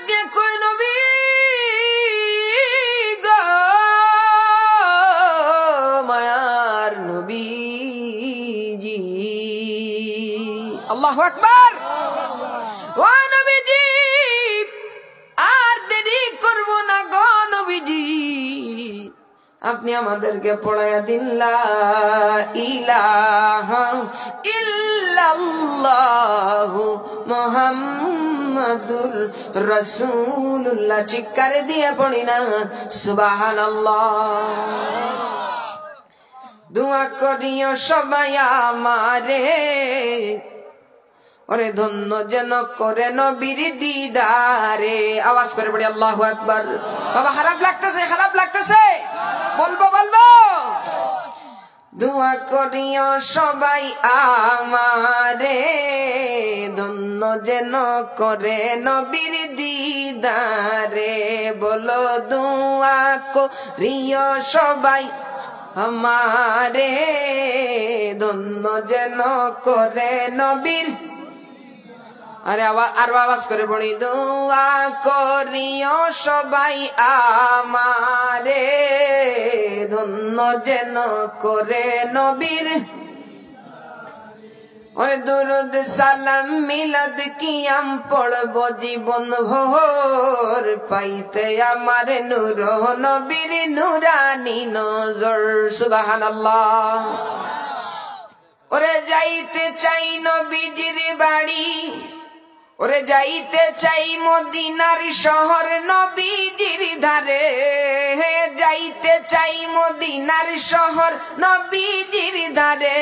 দিয়ে কই নবী গো মায়ার নবীজি আল্লাহু আকবার ও নবীজি আর দেরি করব না গো নবীজি আপনি আমাদেরকে পড়ায়া দিন লা ইলাহা ইল্লাল্লাহু মুহাম্মাদুর রাসূলুল্লাহ চিৎকার দিয়ে পড়ি না সুবহানাল্লাহ দোয়া করিও সবাই আমারে ওরে ধন্য যেন করে নবীর দিদারে আওয়াজ করে পড়ি আল্লাহু আকবার বাবা খারাপ লাগতেছে বলবো দোয়া করিও সবাই আমারে ধন্য যেন করে নবীর দিদারে বলো দোয়া করিও সবাই আমারে ধন্য যেন করে নবীর আরে আর আওয়াজ করে পড়ি দোয়া করিও সবাই আমারে ধন্য যেন করে নবীর ওরে দুরুদ সালাম মিলাদ কিয়াম পড়ব জীবন ভোর পাইতে আমার নূর নবীর নূরানি নজর সুবহানাল্লাহ ওরে যাইতে চাই নবীজির বাড়ি ওরে যাইতে চাই মদিনার শহর নবীজির ধারে যাইতে চাই মদিনার শহর নবীজির ধারে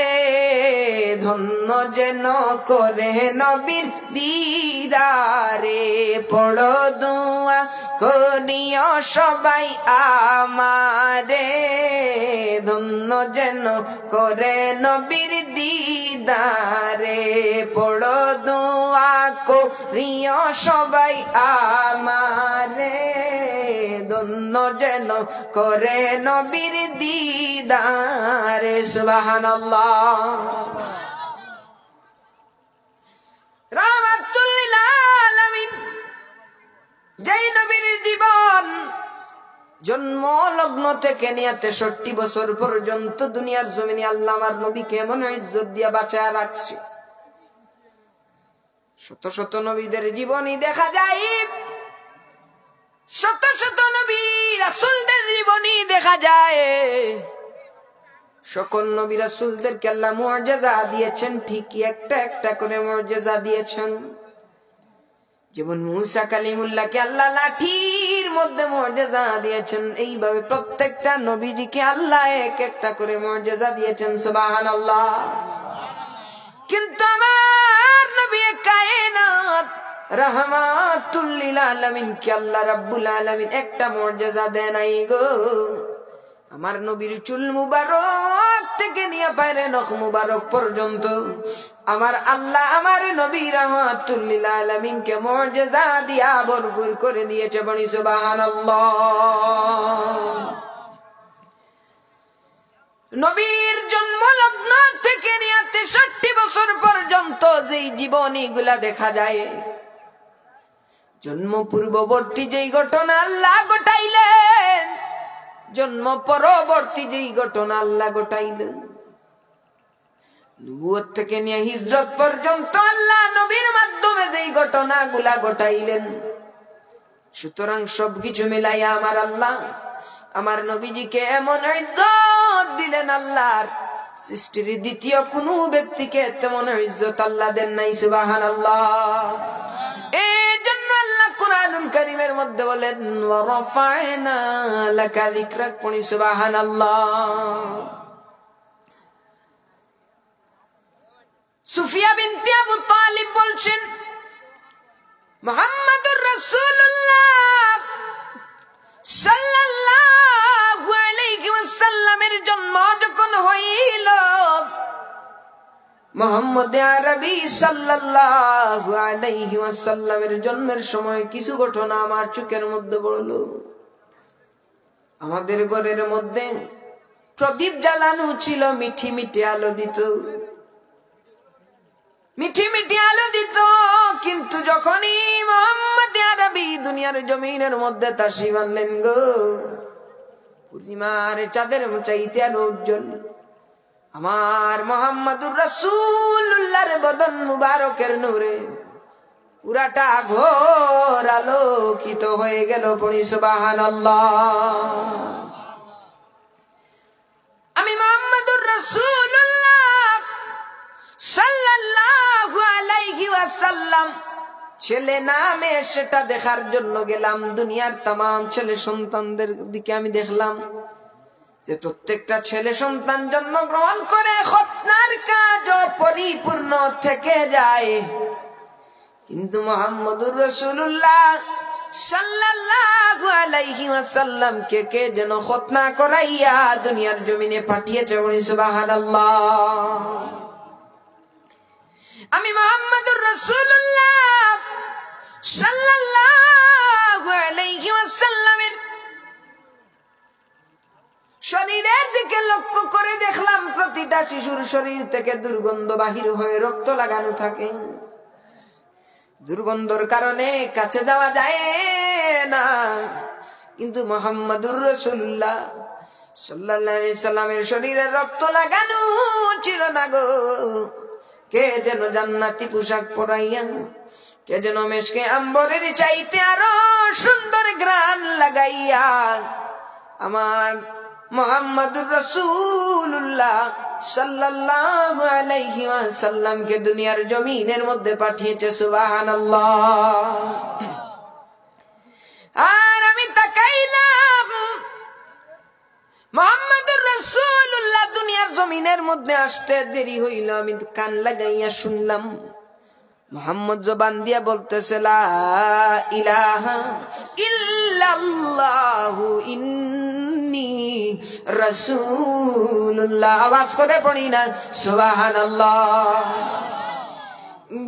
ধন্য যেন করে নবীর দিদারে পড়ো দোয়া করিও সবাই আমারে ধন্য যেন করে নবীর দিদারে পড়ো দোয়া করিও সবাই আমারে ধন্য যেন করে নবীর দিদারে সুবহানাল্লাহ রাহমাতুল লিল আলামিন যেই নবীর জীবন জন্ম লগ্ন থেকে নিয়ে 63 বছর পর্যন্ত দুনিয়ার জমিনে আল্লাহ আমার নবীকে এমন ইজ্জত দিয়া বাঁচায়া রাখছে শত শত নবীদের জীবনী দেখা যায় শত শত নবী রাসূলদের জীবনী দেখা যায় সকল নবী রাসূলদেরকে আল্লাহ মুআজিজা দিয়েছেন ঠিকই একটা একটা করে মুআজিজা দিয়েছেন যেমন মুসা কালিমুল্লাহকে আল্লাহ লাঠির মধ্যে মুআজিজা দিয়েছেন এইভাবে প্রত্যেকটা নবীজিকে আল্লাহ এক একটা করে মুআজিজা দিয়েছেন সুবহানাল্লাহ কিন্তু আমার নবী কায়নাত রাহমাতুল লিল আলামিন কে আল্লাহ রাব্বুল আলামিন একটা মুআজিজা দেন নাই গো আমার নবীর চুল মুবারক থেকে নিয়ে পায়ের নখ মুবারক পর্যন্ত আমার আল্লাহ আমার নবী রাহমাতুল লিল আলামিন কে মুআজিজা দিয়া ভরপুর করে দিয়েছে বলি সুবহানাল্লাহ নবীর জন্ম লগ্ন থেকে নিয়ে 63 বছর পর্যন্ত যেই জীবনীগুলা দেখা যায় জন্ম পূর্ববর্তী যেই ঘটনা আল্লাহ ঘটাইলেন জন্ম পরবর্তী যেই ঘটনা আল্লাহ ঘটাইলেন নবুয়ত থেকে নিয়ে হিজরত পর্যন্ত আল্লাহ নবীর মাধ্যমে যেই ঘটনাগুলা ঘটাইলেন সুতরাং সবকিছু মিলাইয়া আমার আল্লাহ আমার নবীজিকে এমন ইজ্জত দিলেন আল্লাহর সৃষ্টির দ্বিতীয় কোনো ব্যক্তিকে তেমন ইজ্জত আল্লাহ দেন নাই সুবহানাল্লাহ এইজন্য আল্লাহ কুরআনুল কারীমের মধ্যে বলেন ওয়া রাফা'না লাকা যিকরাক পড়ি সুবহানাল্লাহ সুফিয়া বিনতে আবু তালিব বলছেন মুহাম্মাদুর রাসূলুল্লাহ সাল্লাল্লাহু আলাইহি ওয়াসাল্লামের জন্ম যখন হইল মুহাম্মদ আরবি সাল্লাল্লাহু আলাইহি ওয়াসাল্লামের জন্মের সময় কিছু ঘটনা আমার চোখের মধ্যে পড়লো আমাদের ঘরের মধ্যে প্রদীপ জ্বালানো ছিল মিঠি মিঠি আলো দিত মিঠি মিঠি আলো দিত কিন্তু যখনই মুহাম্মদ আরবি দুনিয়ার জমিনের মধ্যে তাশরিফ আনলেন গো। পূর্ণিমার চাঁদের চাইতে আরো উজ্জ্বল আমার মুহাম্মদুর রাসূলুল্লাহর বদন মুবারকের নূরে পুরাটা ঘোর আলোকিত হয়ে গেল। পড়ি সুবহানাল্লাহ। আমি মুহাম্মদুর রাসূলুল্লাহ সাল্লাল্লাহু আলাইহি ওয়াসাল্লাম ছেলে নামে সেটা দেখার জন্য গেলাম। দুনিয়ার तमाम ছেলে সন্তানদের দিকে আমি দেখলাম যে প্রত্যেকটা ছেলে সন্তান জন্মগ্রহণ করে খতনার কাজ পরিপূর্ণ থেকে যায়, কিন্তু মুহাম্মদুর রাসূলুল্লাহ সাল্লাল্লাহু আলাইহি ওয়াসাল্লাম কে যেন খতনা করাইয়া দুনিয়ার জমিনে পাঠিয়েছে। সুবহানাল্লাহ। আমি মুহাম্মদুর রাসূলুল্লাহ সাল্লাল্লাহু আলাইহি ওয়াসাল্লামের শরীরের দিকে লক্ষ্য করে দেখলাম প্রতিটা শিশুর শরীর থেকে দুর্গন্ধ বাহির হয়ে রক্ত লাগানো থাকে। দুর্গন্ধর কারণে কাছে যাওয়া যায় না, কিন্তু মুহাম্মদুর রাসূলুল্লাহ সাল্লাল্লাহু আলাইহি সাল্লামের শরীরে রক্ত লাগানো ছিল না গো। কে যেন জান্নাতি পোশাক পরাইয়া, কে যেন মেশকে আম্বরের চাইতে আরো সুন্দর ঘ্রাণ লাগাইয়া আমার মুহাম্মদুর রাসূলুল্লাহ সাল্লাল্লাহু আলাইহি ওয়াসাল্লাম কে দুনিয়ার জমিনের মধ্যে পাঠিয়েছে। সুবহানাল্লাহ। আর আমি তাকাইলাম মুহাম্মদুর রাসূলুল্লাহ দুনিয়ার জমিনের মধ্যে আসতে দেরি হইল। আমি কান লাগাইয়া শুনলাম মুহাম্মদ জবান দিয়া বলতেছে লা ইলাহা ইল্লাল্লাহু ইন্নী রাসূলুল্লাহ। আওয়াজ করে পড়ি না সুবহানাল্লাহ।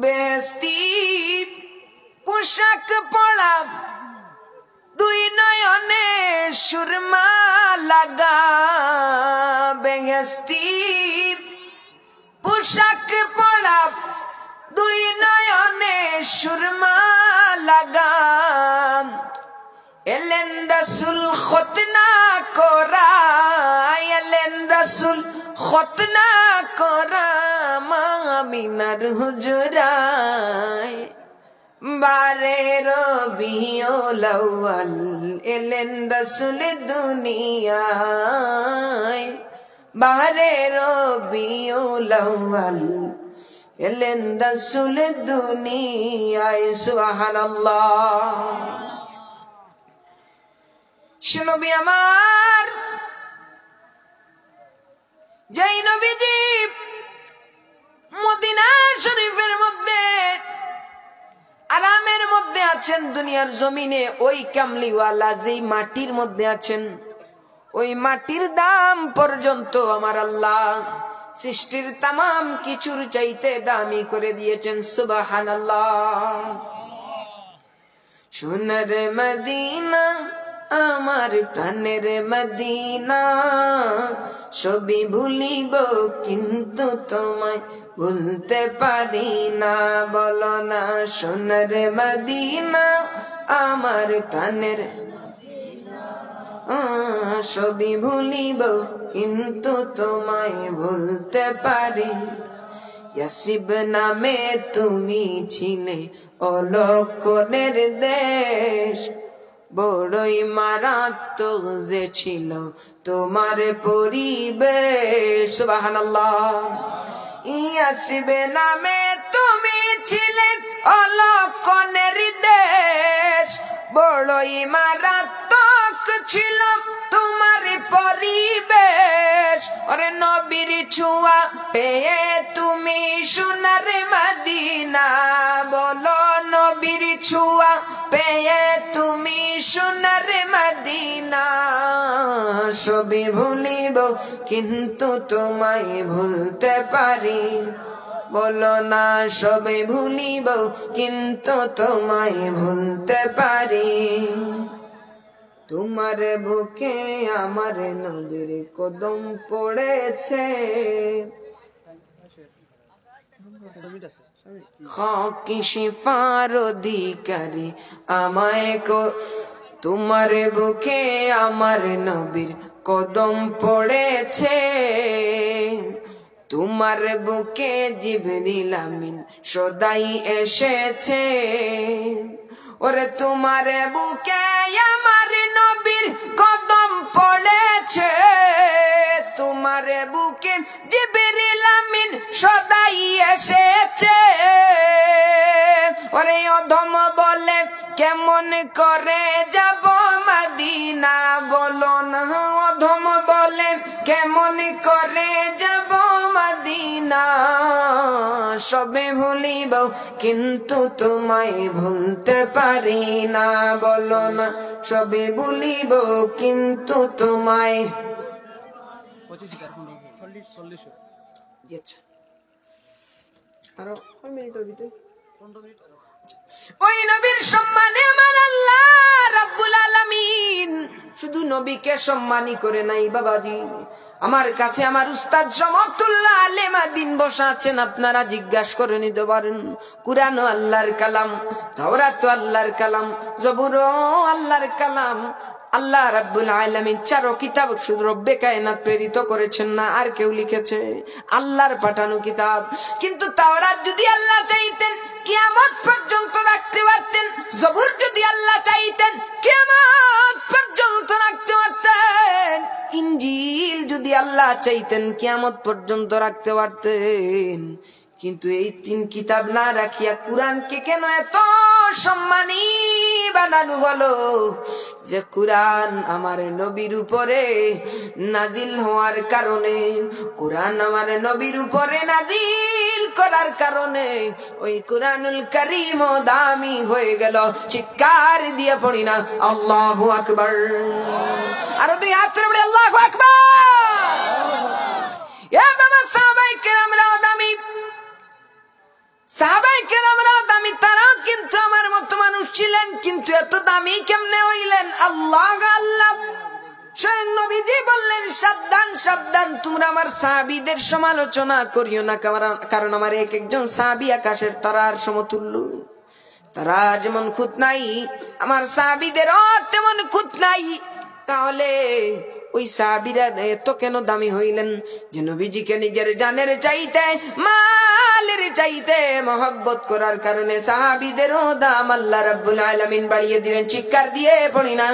বেস্তি পোশাক পরা, দুই নয়নে সুরমা লাগা, বেহেশতি পোশাক পরা, দুই নয়নে সুরমা লাগা, এলেন রাসূল খতনা করা, এলেন রাসূল খতনা করা আমিনার হুজরায়। বারে রবিউল আউয়াল এলেন রাসূল দুনিয়ায়, বারে রবিউল আউয়াল এলেন রাসূল দুনিয়ায়। সুবহানাল্লাহ। নবী আমার, যেই নবীজি মদিনা শরীফের মধ্যে আরামের মধ্যে আছেন দুনিয়ার জমিনে, ওই কামলিওয়ালা যেই মাটির মধ্যে আছেন, ওই মাটির দাম পর্যন্ত আমার আল্লাহ সৃষ্টির तमाम কিছুর চাইতে দামি করে দিয়েছেন। সুবহানাল্লাহ। সোনার মদিনা আমার প্রাণের মদিনা, সবই ভুলিব কিন্তু তোমায় ভুলতে পারি না। বলো না সোনার মদিনা আমার প্রাণের, সবই ভুলিব কিন্তু তোমায় ভুলতে পারি। ইয়াসরিব নামে তুমি ছিলে অলক্ষণের দেশ, বড়ই মারাত্মক যে ছিল তোমার পরিবেশ। সুবহানাল্লাহ। ইয়াসরিব নামে তুমি ছিলে অলক্ষণের দেশ, বড়ই মারাত্মক ছিল তোমার পরিবেশ। ওরে নবীর ছোঁয়া পেয়ে তুমি সোনার মদিনা, বলো নবীর ছোঁয়া পেয়ে তুমি সোনার মদিনা। সবই ভুলিব কিন্তু তোমায় ভুলতে পারি, বলো না সবই ভুলিব কিন্তু তোমায় ভুলতে পারি। তোমার বুকে আমার নবীর কদম পড়েছে, খাকি শিফার অধিকারী আমায় তোমার বুকে আমার নবীর কদম পড়েছে, তোমার বুকে জিবরিল আমিন সদাই এসেছে। ওরে তোমার বুকে আমার নবীর কদম পড়েছে, তোমার বুকে জিবরিল আমিন সদাই এসেছে। ওরে অধম বলে কেমন করে যাব মদিনা, বলো না অধম বলে কেমন করে যাব মদিনা। সবে ভুলিব কিন্তু তোমায় ভুলতে পারি না, বলো না সবে ভুলিব কিন্তু তোমায়। আরো কয় মিনিটের ভিতরে ওই নবীর সম্মানে আমার আল্লাহ রাব্বুল আলামিন শুধু নবীকে সম্মানী করে নাই বাবাজি। আমার কাছে আমার উস্তাদ সমতুল্লাহ আলেমা দিন বসা আছেন, আপনারা জিজ্ঞাসা করে নিতে পারেন। কুরআন ও আল্লাহর কালাম, তাওরাত ও আল্লাহর কালাম, জবুর ও আল্লাহর কালাম। আল্লাহ রাব্বুল আলামিন চারো কিতাব শুধু রব্বে কায়নাত প্রেরিত করেছেন না, আর কেউ লিখেছে? আল্লাহর পাঠানো কিতাব। কিন্তু তাওরাত যদি আল্লাহ চাইতেন কিয়ামত পর্যন্ত রাখতে পারতেন, জবুর যদি আল্লাহ চাইতেন কিয়ামত পর্যন্ত রাখতে পারতেন, ইনজিল যদি আল্লাহ চাইতেন কিয়ামত পর্যন্ত রাখতে পারতেন। কিন্তু এই তিন কিতাব না রাখিয়া কুরআনকে কেন এত সম্মানী বানানো হলো? যে কুরআন আমার নবীর উপরে নাজিল হওয়ার কারণে, কুরআন আমার নবীর উপরে নাজিল করার কারণে ওই কুরআনুল কারীম দামি হয়ে গেল। চিৎকার দিয়ে পড়ি না আল্লাহু আকবার। আর দুই হাত তুলে পড়ি আল্লাহু আকবার। এ বাবা সাহাবায়ে কেরামরা দামি, সাহাবায়ে কেরামরা দামি, তারাও কিন্তু আমার মতো মানুষ ছিলেন, কিন্তু এত দামি কেমনে হইলেন? আল্লাহ আল্লাহ স্বয়ং নবীজি বললেন সাবধান সাবধান, তোমরা আমার সাহাবীদের সমালোচনা করিও না, কারণ আমার এক একজন সাহাবী আকাশের তারার সমতুল্য। তারা যেমন খুঁত নাই, আমার সাহাবীদেরও তেমন খুঁত নাই। তাহলে ওই সাহাবীরা এত কেন দামি হইলেন? যে নবীজিকে নিজের জানের চাইতে, মালের চাইতে মহব্বত করার কারণে সাহাবীদেরও দাম আল্লাহ রাব্বুল আলামিন বাড়িয়ে দিলেন। চিৎকার দিয়ে পড়ি না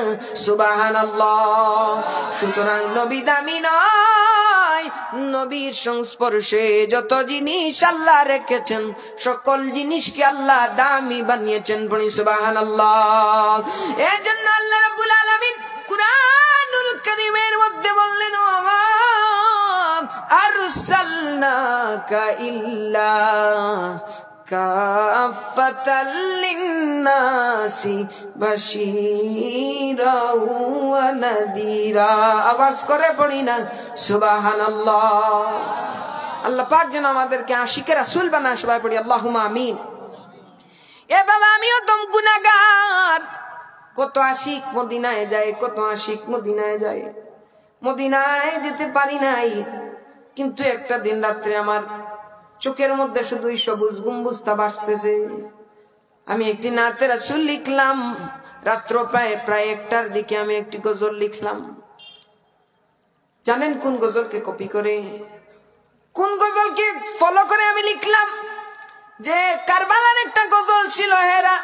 সুবহানাল্লাহ। সুতরাং নবী দামি নয়, নবীর সংস্পর্শে যত জিনিস আল্লাহ রেখেছেন সকল জিনিসকে আল্লাহ দামি বানিয়েছেন। পড়ি সুবহানাল্লাহ। এজন্য আল্লাহ রাব্বুল আলামিন কুরআনুল কারীমের মধ্যে বললেন ওয়া আরসালনাকা ইল্লা কাফাতাল লিন্নাসি বাশীরাও ওয়া নাযীরা। আওয়াজ করে পড়ি না সুবহানাল্লাহ। আল্লাহ পাক যেন আমাদেরকে আশিকে রাসূল বানায়। সবাই পড়ি আল্লাহুম্মা আমিন। এ বাবা আমিও তো গুনাহগার। কত আশিক মদিনায় যায়, কত আশিক মদিনায় যায়, মদিনায় যেতে পারি নাই। কিন্তু একটা দিন রাত্রে আমার চোখের মধ্যে শুধুই সবুজ গম্বুজটা ভাসতেছে। আমি একটি নাতে রাসূল লিখলাম। রাত্র প্রায় একটার দিকে আমি একটি গজল লিখলাম। জানেন কোন গজলকে কপি করে, কোন গজলকে ফলো করে আমি লিখলাম? যে কারবালার একটা গজল ছিল, হেরা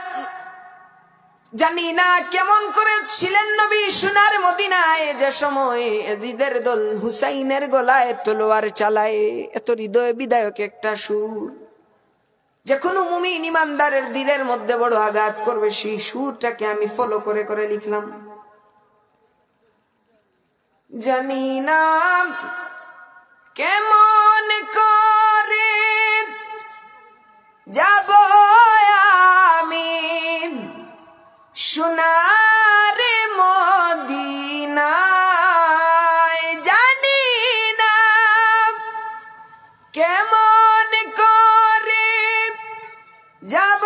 জানি না কেমন করে ছিলেন নবী সোনার মদিনায়, যে সময় এজিদের দল হুসাইনের গলায় তলোয়ার চালায়। এত হৃদয় বিদায়ক একটা সুর, যে কোনো মুমিন ইমানদারের দিলের মধ্যে বড় আঘাত করবে, সেই সুরটাকে আমি ফলো করে করে লিখলাম। জানি না কেমন করে যাব আমি সোনার মদিনায়, জানি না কেমন করে যাব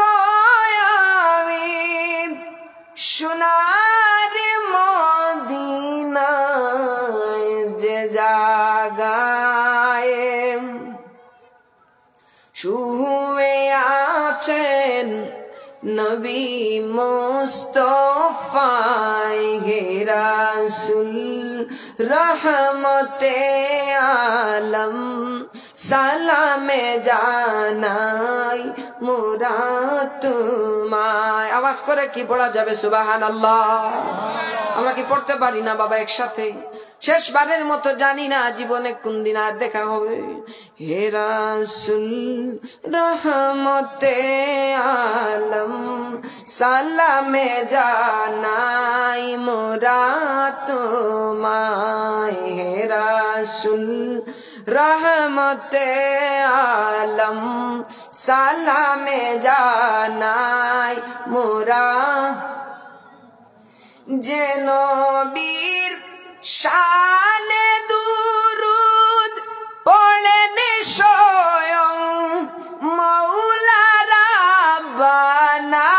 আমি সোনার মদিনায়, যে জাগায় শুয়ে আছেন নবী মুস্তাফাই হে রাসূল রহমতে আলম সালামে জানাই মোরা তোমায়। আওয়াজ করে কি পড়া যাবে সুবহানাল্লাহ? আমরা কি পড়তে পারি না বাবা একসাথে? শেষবারের মতো, জানি না জীবনে কোন দিন আর দেখা হবে। হে রাসূল রহমতে আলম সালামে জানাই মোরা তোমায়। হে রাসূল রহমতে আলম সালামে জানাই মোরা। যে নবীর শানে দুরুদ পড়েন স্বয়ং মৌলা রাব্বানা,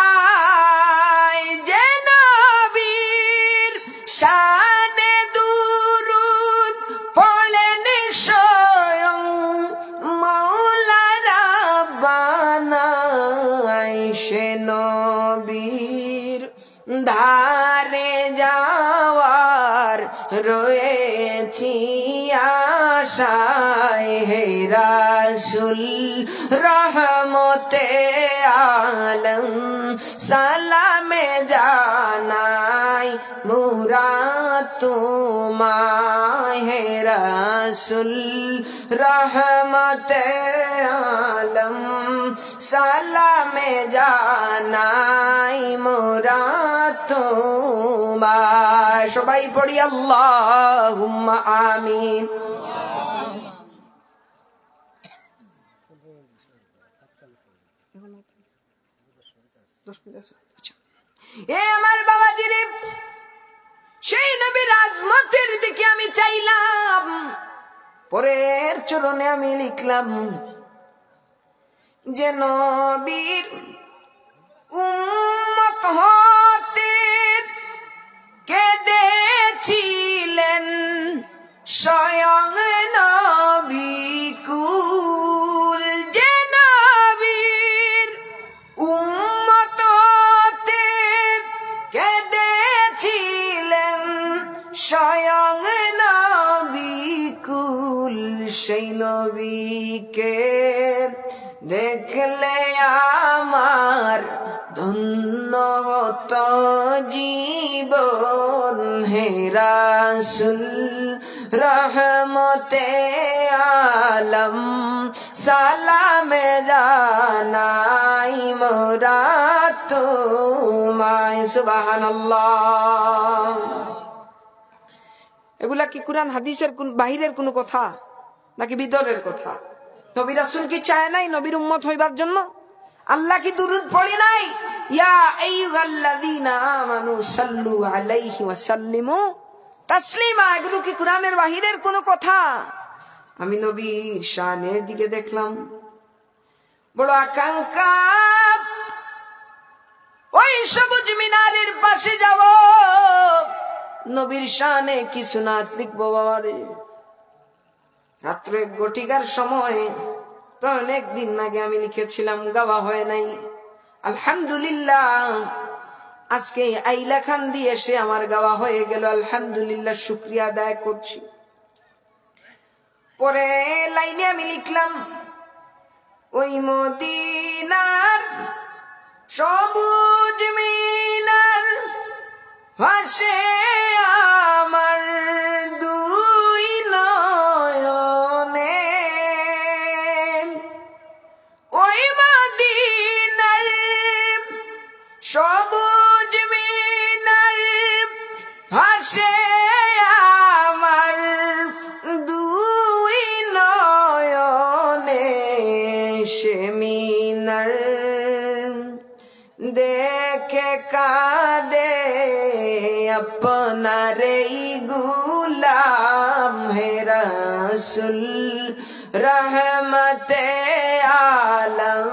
যে নবীর শানে দুরুদ পড়েন স্বয়ং মৌলা রাব্বানা, সে নবীর ধারে যাওয়ার রয়েছি আশায়। হে রাসূল রহমতে আলম সালামে জানাই মোরা তোমায়। হে রাসূল রহমতে আলম সালামে জানাই মোরা তোমায়। সবাই পড়ি আল্লাহুম্মা আমিন। এ আমার বাবাজিরে, সেই নবীর আজমতের দিকে আমি চাইলাম, পরের চরণে আমি লিখলাম যে নবীর উম্মত হতে কেঁদেছিলেন স্বয়ং নবী কুল। যে নবীর উম্মত হতে কেঁদেছিলেন স্বয়ং নবী কুল, সেই নবীকে দেখলে আমার ধন্য হতো জীবন। হে রাসূল রহমতে আলম সালামে জানাই মোরা তোমায়। সুবহানাল্লাহ। এগুলা কি কুরআন হাদিসের বাহিরের কোনো কথা নাকি ভিতরের কথা? নবী রাসূল কি চায় নাই নবীর উম্মত হইবার জন্য? আল্লাহ কি দুরূদ পড়ে নাই? ইয়া আইয়ুহাল্লাযীনা আমানু সাল্লু আলাইহি ওয়া সাল্লিমু তাসলিমা। এগুলো কি কুরআনের বাহিরের কোনো কথা? আমি নবীর শানের দিকে দেখলাম, বড় আকাঙ্ক্ষা ওই সবুজ মিনারের পাশে যাব, নবীর শানে কিছু নাত লিখবো। বাবারে, রাত্র 1 ঘটিকার সময় প্রায় অনেক দিন আগে আমি লিখেছিলাম, গাওয়া হয় নাই। আলহামদুলিল্লাহ আজকে আইলা খান দিয়ে এসে আমার গাওয়া হয়ে গেল। আলহামদুলিল্লাহ, শুকরিয়া আদায় করছি। পরে লাইনে আমি লিখলাম, ওই মদিনার সবুজ মিনার ভাসে আমার দুই নয়নে, ওই মদিনার সবুজ মিনার ভাসে আমার দুই নয়নে, সে মিনার দেখে কাঁদে আপনার এই গুলাম। হে রাসূল রহমতে আলম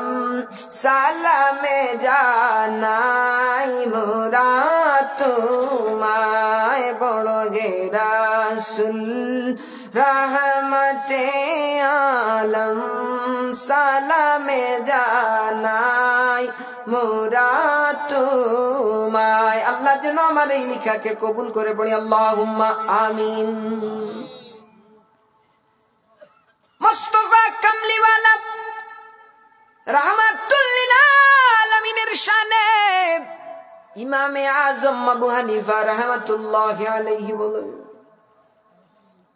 সালামে জানাই মোরা তোমায়। বড় গে রাসূল রহমতে আলম সালামে জানাই মোরা তোমায়। আল্লাহ যেন আমার এই লিখাকে কবুল করে পড়ি, আল্লাহুম্মা আমিন। মুস্তাফা কামলিওয়ালা রাহমাতুল লিল আলামিনের শানে ইমামে আজম আবু হানিফা রাহমাতুল্লাহি আলাইহি বলেন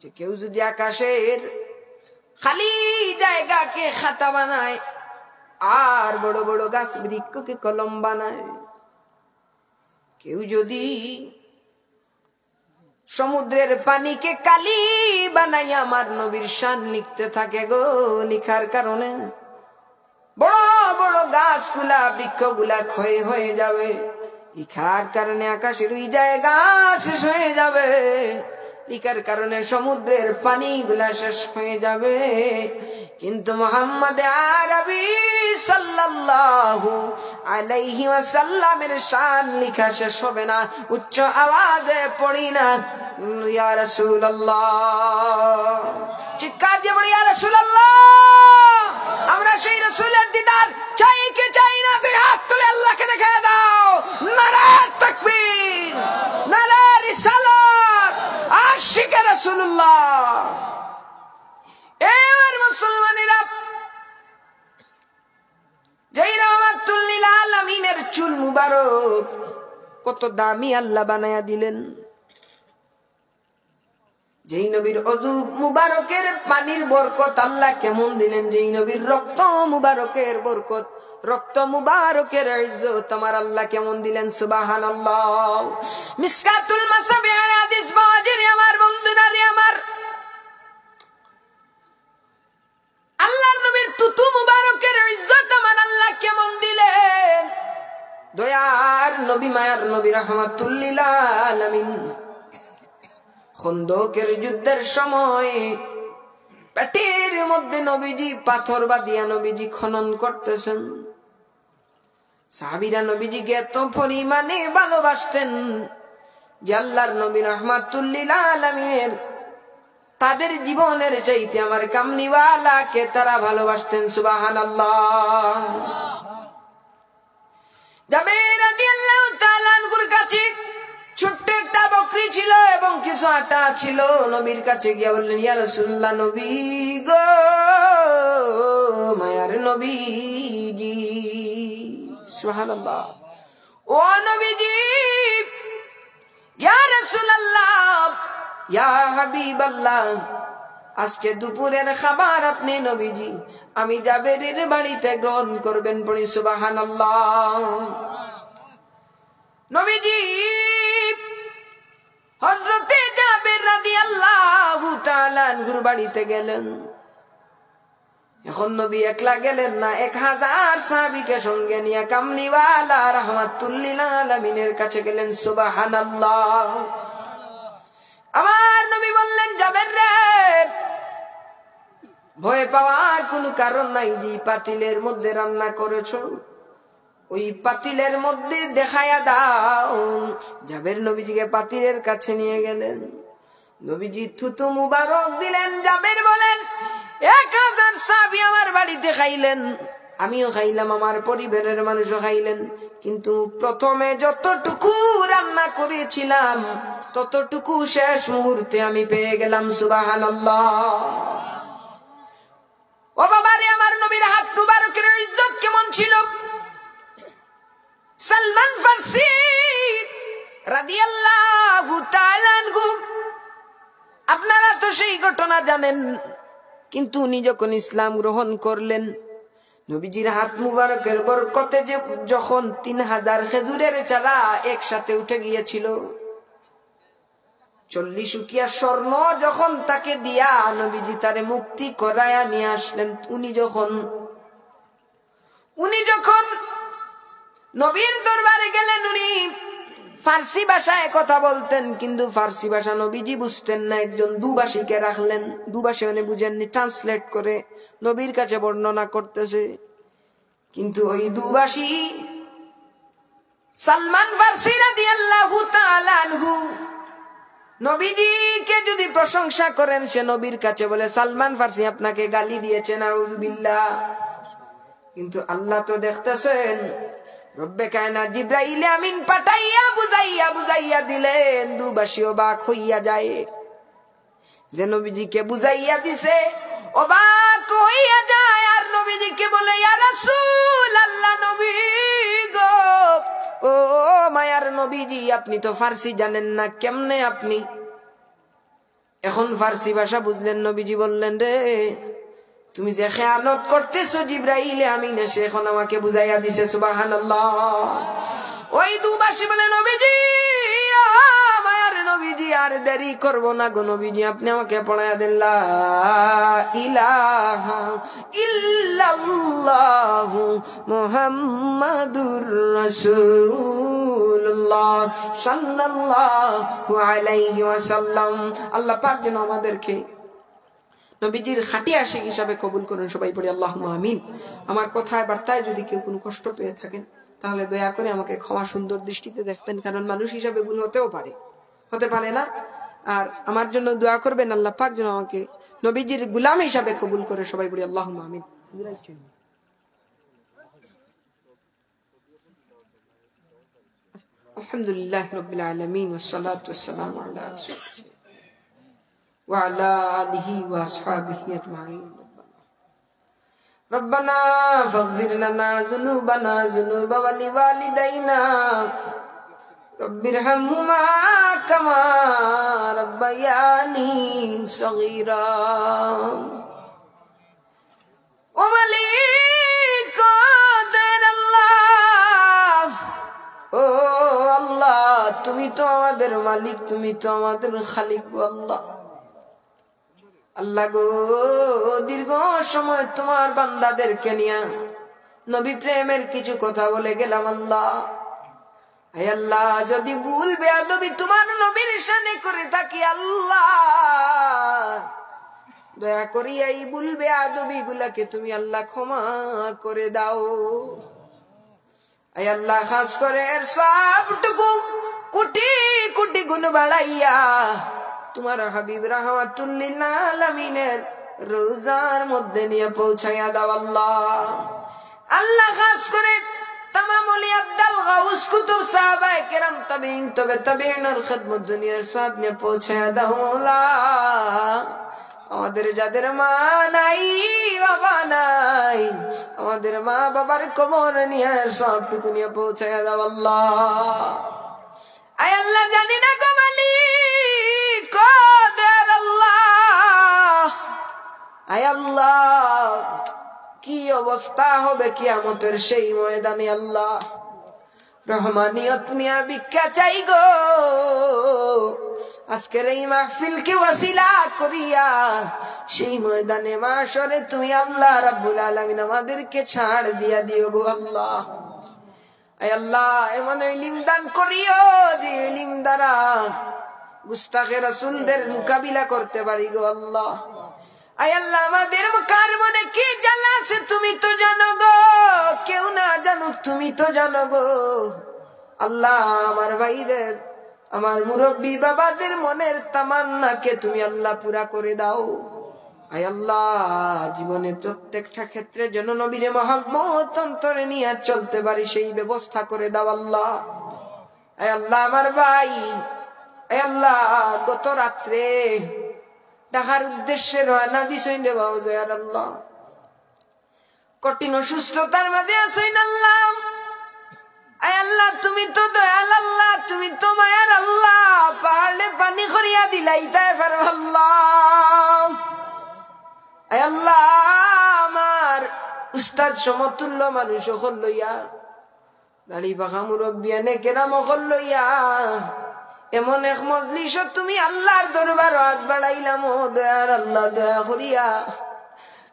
যে কেউ যদি আকাশের খালি জায়গাকে খাতা বানায় আর বড় বড় গাছ বৃক্ষকে কলম বানায়, কেউ যদি সমুদ্রের পানিকে কালি বানাই আমার নবীর শান লিখতে থাকে গো, লিখার কারণে বড় বড় গাছগুলা বৃক্ষগুলা ক্ষয় হয়ে যাবে, লিখার কারণে আকাশের ওই জায়গা শেষ হয়ে যাবে, লিখার কারণে সমুদ্রের পানিগুলা শেষ হয়ে যাবে, কিন্তু মুহাম্মদ আরবি সাল্লাল্লাহু আলাইহি ওয়াসাল্লামের শান লিখা শেষ হবে না। উচ্চ আওয়াজে পড়ি না ইয়া রাসূলুল্লাহ, চিৎকার দিয়ে বলি ইয়া রাসূলুল্লাহ। আমরা সেই রাসূলের দিদার চাই কি চাই না? দুই হাত তুলে আল্লাহকে দেখায় দাও। নারায়ে তাকবীর, নারায়ে রিসালাত, আশিকে রাসূলুল্লাহ। এবার মুসলমানেরা, যেই রাহমাতুল লিল আলামিনের চুল মুবারক কত দামি আল্লাহ বানায়া দিলেন, যেই নবীর অজু মুবারকের পানির বরকত আল্লাহ কেমন দিলেন, যেই নবীর রক্ত মুবারকের বরকত, রক্ত মুবারকের ইজ্জত আমার আল্লাহ কেমন দিলেন, সুবহানাল্লাহ। মিসকাতুল মাসাবিহের হাদিস পাওয়া যায় আমার বন্ধুরা রে আমার, আল্লাহর নবীর তুতু মুবারকের ইজ্জত আমার আল্লাহ কেমন দিলেন। দয়ার নবী, মায়ার নবী, রাহমাতুল লিল আলামিন খন্দকের যুদ্ধের সময় পেটের মধ্যে নবীজি পাথর বাঁধিয়া নবীজি খনন করতেছেন। সাহাবীরা নবীজিকে এত পরিমাণে ভালোবাসতেন যে আল্লাহর নবী রাহমাতুল লিল আলামিনের তাদের জীবনের চাইতে আমার কামলিওয়ালাকে তারা ভালোবাসতেন, সুবহানাল্লাহ। জাবের রাদিয়াল্লাহু তাআলা আনহুর কাছে ছোট্ট একটা বকরি ছিল এবং কিছু আটা ছিল। নবীর কাছে গিয়ে বললেন, ইয়া রাসূলুল্লাহ, নবী গো, মায়ার নবীজি, সুবহানাল্লাহ, ও নবীজি, ইয়া রাসূলুল্লাহ, ইয়া হাবিবাল্লাহ, আজকে দুপুরের খাবার আপনি নবীজি আমি জাবেরের বাড়িতে গ্রহণ করবেন, পড়ি সুবহানাল্লাহ। নবীজি হযরতে জাবের রাদিয়াল্লাহু তাআলা আনহুর বাড়িতে গেলেন। এখন নবী একলা গেলেন না, 1000 সাহাবীকে সঙ্গে নিয়ে কামলিওয়ালা রাহমাতুল লিল আলামিনের কাছে গেলেন, সুবহানাল্লাহ। আমার নবী বললেন, জাবের রে, ভয় পাওয়ার কোনো কারণ নাই, যে পাতিলের মধ্যে রান্না করেছো ওই পাতিলের মধ্যে দেখায়া দাও। জাবের নবীজিকে পাতিলের কাছে নিয়ে গেলেন, নবীজি থুতু মুবারক দিলেন। জাবের বলেন, 1000 সাহাবী আমার বাড়িতে খাইলেন, আমিও খাইলাম, আমার পরিবারের মানুষও খাইলেন, কিন্তু প্রথমে যতটুকু রান্না করেছিলাম ততটুকু শেষ মুহূর্তে আমি পেয়ে গেলাম, সুবহানাল্লাহ। ও বাবারে, আমার নবীর হাত মুবারকের ইজ্জত কেমন ছিল। সালমান ফারসি রাদিয়াল্লাহু তাআলা আনহু, আপনারা তো সেই ঘটনা জানেন, কিন্তু উনি যখন ইসলাম গ্রহণ করলেন, নবীজির হাত মুবারকের বরকতে যে যখন 3000 খেজুরের চারা একসাথে উঠে গিয়েছিল, 40 উকিয়া স্বর্ণ যখন তাকে দিয়া নবীজি তারে মুক্তি করায়া নিয়ে আসলেন, উনি যখন নবীর দরবারে গেলেন, উনি ফার্সি ভাষায় কথা বলতেন, কিন্তু ফার্সি ভাষা নবীজি বুঝতেন না। একজন দুভাষীকে রাখলেন, দুভাষী মানে বুঝেননি, ট্রান্সলেট করে নবীর কাছে বর্ণনা করতেছে। কিন্তু ওই দুভাষী সালমান ফারসি রাদিয়াল্লাহু তাআলা আনহু নবীজিকে যদি প্রশংসা করেন, সে নবীর কাছে বলে, সালমান ফারসি আপনাকে গালি দিয়েছে, নাউযুবিল্লাহ। কিন্তু আল্লাহ তো দেখতেছেন, রব্বে কায়নাত জিবরাইল আমিন পাঠাইয়া বুঝাইয়া দিলেন দুবাসী অবাক হইয়া যায় যে নবীজিকে বুঝাইয়া দিছে অবাক হইয়া যায় আর নবীজিকে বলে ইয়া রাসূলুল্লাহ নবী গো ও মায়ার নবীজি আপনি তো ফার্সি জানেন না কেমনে আপনি এখন ফার্সি ভাষা বুঝলেন নবীজি বললেন রে তুমি যে খেয়ানত করতেছো জিবরাইল আমিন এসে এখন আমাকে বুঝাইয়া দিছে সুবহানাল্লাহ ওই দুবাসী বলে নবীজি আমার নবীজি আর দেরি করব না গো নবীজি আপনি আমাকে পড়ায়া দেন লা ইলাহা ইল্লাল্লাহু মুহাম্মাদুর রাসূলুল্লাহ সাল্লাল্লাহু আলাইহি ওয়াসাল্লাম আল্লাহ পাক যেন আমাদেরকে নবীজির খাঁটি আশিক হিসাবে কবুল করুন সবাই পড়ি আল্লাহুম্মা আমিন আমার কথায় বার্তায় যদি কেউ কোনো কষ্ট পেয়ে থাকেন তাহলে দয়া করে আমাকে ক্ষমা সুন্দর দৃষ্টিতে দেখবেন কারণ মানুষ হিসাবে ভুল হতে পারে না আর আমার জন্য দোয়া করবেন আল্লাহ পাক যেন আমাকে নবীজির গোলাম হিসাবে কবুল করে সবাই পড়ি আল্লাহুম্মা আমিন আলহামদুলিল্লাহ রাব্বিল আলামিন ওয়াস সালাতু ওয়াস সালামু আলা রাসূলিল্লাহ وعلى آله وأصحابه أجمعين ربنا فاغفر لنا ذنوبنا ذنوب ولوالدينا رب ارحمهما كما ربياني صغيرا ومليك الله ও আল্লাহ তুমি তো আমাদের মালিক তুমি তো আমাদের খালিক গো আল্লাহ আল্লাহ গো দীর্ঘ সময় তোমার বান্দাদেরকে নিয়ে নবী প্রেমের কিছু কথা বলে গেলাম আল্লাহ হে আল্লাহ যদি ভুল বেয়াদবি তোমার নবীর শানে করে থাকি আল্লাহ দয়া করি এই ভুল বেয়াদবি গুলাকে তুমি আল্লাহ ক্ষমা করে দাও হে আল্লাহ খাস করে এর সবটুকু কোটি কোটি গুণ বাড়াইয়া তোমার হাবিব রাহমাতুল লিল আলামিনের রোজার মধ্যে নিয়ে পৌঁছায়া দাও আল্লাহ আল্লাহ খাস করে तमाम ওলি আব্দুল গাউস কুতুব সাহাবায়ে কেরাম তাবিঈন তাবিঈনের খিদমত দুনিয়ার সামনে পৌঁছায়া দাও আল্লাহ আমাদের যাদের মা নাই বাবা নাই আমাদের মা বাবার কবর নিয়ে সবটুকু নিয়ে পৌঁছায়া দাও আল্লাহ আয় আল্লাহ জানি না গো মালিক কদর আল্লাহ আয় আল্লাহ কি অবস্থা হবে কিয়ামতের সেই ময়দানে আল্লাহ রহমানিয়ত নিয়া ভিক্ষা চাই গো আজকের এই মাহফিলকে ওয়াসিলা করিয়া সেই ময়দানে মাশরে তুমি আল্লাহ রাব্বুল আলামিন আমাদেরকে ছাড় দিয়া দিও গো আল্লাহ আয় আল্লাহ এমন ইলম দান করিও যে ইলম দ্বারা গুস্তাখে রাসূলদের মোকাবিলা করতে পারি গো আল্লাহ আয় আল্লাহ আমাদের মুখার মনে কি জ্বালা আছে তুমি তো জানো গো কেউ না জানুক তুমি তো জানো গো আল্লাহ আমার ভাইদের আমার মুরব্বী বাবাদের মনের তামান্নাকে তুমি আল্লাহ পুরা করে দাও আয় আল্লাহ জীবনের প্রত্যেকটা ক্ষেত্রে যেন নবীর মহব্বত অন্তরে নিয়ে চলতে পারি সেই ব্যবস্থা করে দাও আল্লাহ আয় আল্লাহ আমার ভাই আয় আল্লাহ গত রাত্রে ঢাকার উদ্দেশ্যে রওনা দিছেন রে বাবা দয়ার আল্লাহ কঠিন অসুস্থতার মাঝে আছেন আল্লাহ আয় আল্লাহ তুমি তো দয়াল আল্লাহ তুমি তো মায়ার আল্লাহ পাহাড়ে পানি খরিয়া দিলাইতে পারো আল্লাহ আয় আল্লাহ আমার উস্তাদ সমতুল্য মানুষ হল লইয়া দাড়ি পাখা মুরব্বিয়ানে কেরাম হল লইয়া এমন এক মজলিস তুমি আল্লাহর দরবার হাত বাড়াইলাম ও দয়ার আল্লাহ দয়া করিয়া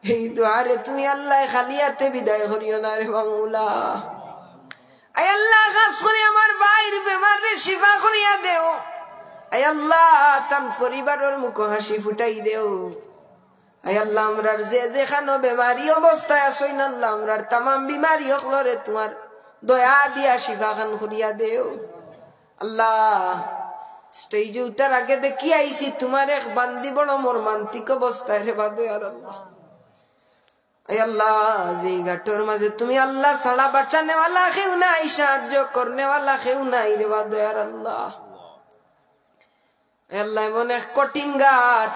এই দোয়ারে তুমি আল্লাহ খালিয়াতে বিদায় করিও না রে মাওলা আয় আল্লাহ খাস করে আমার ভাইয়ের বেমারে শিফা করিয়া দেও আয় আল্লাহ তার পরিবারের মুখ হাসি ফুটাই দেও আয় আল্লাহ আমরার যে যেখানো বেমারি অবস্থায় আসইন আল্লাহ আমরার তামাম বিমারি হকলরে তোমার দয়া দিয়া শিফা খান করিয়া দেও আল্লাহ স্টেজে উঠার আগে দেখি আইছি তোমার এক বান্দি বড় মর্মান্তিক অবস্থায় রে বাদে আর আল্লাহ আয় আল্লাহ যেই ঘাটর মাঝে তুমি আল্লাহ ছাড়া বাঁচানে ওয়ালা কেউ নাই, সাহায্য করনে ওয়ালা কেউ নাই রে বা দয়ার আল্লাহ। আল্লাহ এমন এক কঠিন ঘাট,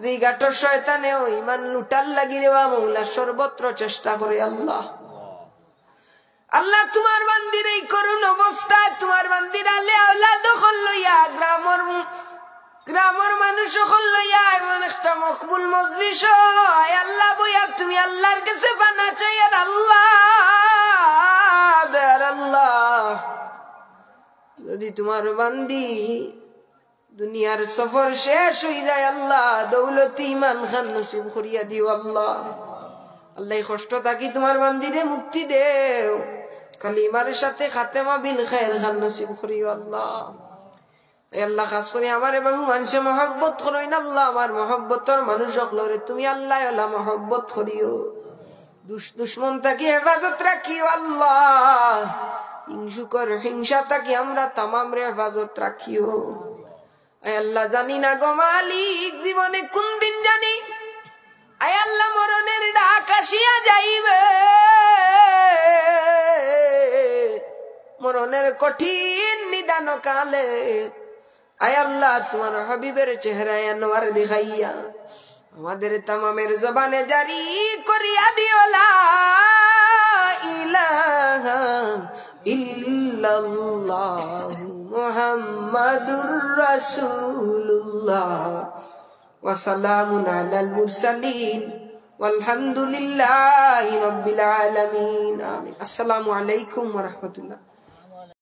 যে ঘাটর শয়তানে ও ইমান লুটার লাগি রে বা মৌলা সর্বত্র চেষ্টা করে। আল্লাহ আল্লাহ তোমার বান্দির এই করুণ অবস্থায় তোমার বান্দির আলে আওলাদ দখল লইয়া গ্রামের মানুষ সকল লইয়া এমন একটা মকবুল মজলিস আল্লাহ বইয়া তুমি আল্লাহর কাছে পানা চাই। আর আল্লাহ দয়ার আল্লাহ যদি তোমার বান্দি দুনিয়ার সফর শেষ হয়ে যায় আল্লাহ দৌলতি ইমান খান নসিব করিয়া দিও। আল্লাহ আল্লাহ কষ্ট থাকি তোমার বান্দিরে মুক্তি দেও, কালিমার সাথে খাতেমা বিল খায়ের খান নসিব করিও। আল্লাহ আল্লাহ খাস করে আমার বহু মানুষে মহব্বত করেন আল্লাহ, আমার মহব্বতর মানুষ সকলরে তুমি আল্লাহ আল্লাহ মহব্বত করিও, দুশ্মন তাকে হেফাজত রাখিও। আল্লাহ হিংসুকর হিংসা তাকে আমরা তামাম রে হেফাজত রাখিও। আল্লাহ জানি না গো মালিক জীবনে কোন দিন জানি আয় আল্লাহ মরণের ডাক আসিয়া যাইবে, মরণের কঠিন নিদান কালে আয় আল্লাহ তোমার হাবিবের চেহারায় আনোয়ার দেখাইয়া আমাদের তামামের জবানে জারি করিয়া দিও লা ইলাহা ইল্লাল্লাহ মুহাম্মাদুর রাসূলুল্লাহ ওয়া সালামুন আলাল মুরসালিন ওয়ালহামদুলিল্লাহি রাব্বিল আলামিন। আমিন। আসসালামু আলাইকুম ওয়া রাহমাতুল্লাহ।